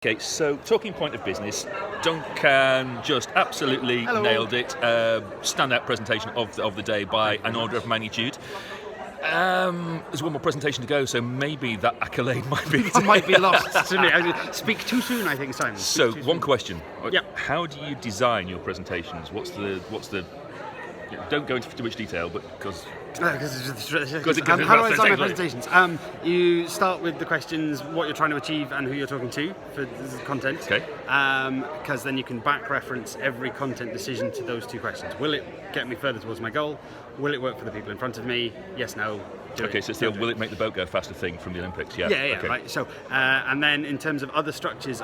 Okay, so talking point of business, Duncan just absolutely nailed it. Standout presentation of the day by an order of magnitude. There's one more presentation to go, so maybe that accolade might be lost to me. I speak too soon, I think, Simon. So one question. Yep. How do you design your presentations? What's the don't go into too much detail, but because how do I design my presentations? You start with the questions, what you're trying to achieve and who you're talking to for the content. Okay. Because then you can back reference every content decision to those two questions. Will it get me further towards my goal? Will it work for the people in front of me? Yes, no. So it's the will it make the boat go faster thing from the Olympics? Yeah. Yeah, okay. Right. So, and then in terms of other structures,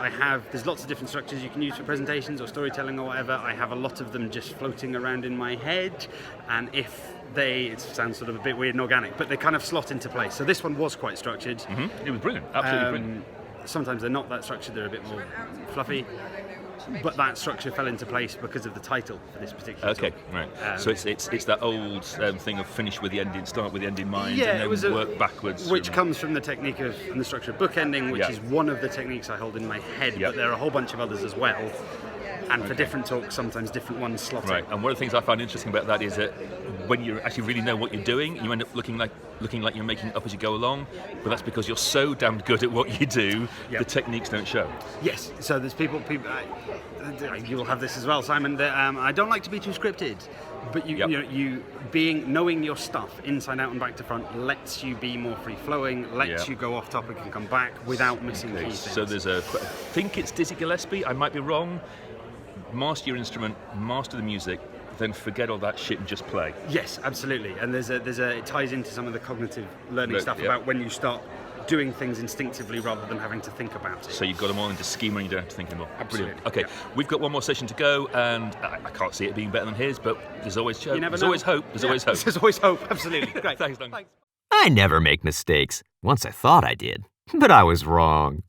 there's lots of different structures you can use for presentations or storytelling or whatever. I have a lot of them just floating around in my head, and it sounds sort of a bit weird and organic, but they kind of slot into place. So this one was quite structured. Mm-hmm. It was brilliant, absolutely brilliant. Sometimes they're not that structured, they're a bit more fluffy. But that structure fell into place because of the title for this particular talk. Right. So it's that old thing of finish with the end, start with the end in mind, and then work backwards. Which comes from the technique and the structure of bookending, which is one of the techniques I hold in my head, but there are a whole bunch of others as well. And for different talks, sometimes different ones slot in. Right, and one of the things I find interesting about that is that when you actually really know what you're doing, you end up looking like you're making it up as you go along, but that's because you're so damn good at what you do, the techniques don't show. Yes, so there's people you'll have this as well, Simon, that I don't like to be too scripted, but knowing your stuff inside out and back to front lets you be more free-flowing, lets you go off topic and come back without missing key things. So there's I think it's Dizzy Gillespie, I might be wrong. Master your instrument, master the music, then forget all that shit and just play. Yes, absolutely. And it ties into some of the cognitive learning stuff about when you start doing things instinctively rather than having to think about it. So you've got them all into schema and you don't have to think anymore. Absolutely. Brilliant. Okay, we've got one more session to go, and I can't see it being better than his, but there's always hope. There's always hope. There's always hope. There's always hope. Absolutely. Great. Thanks, Duncan. I never make mistakes. Once I thought I did, but I was wrong.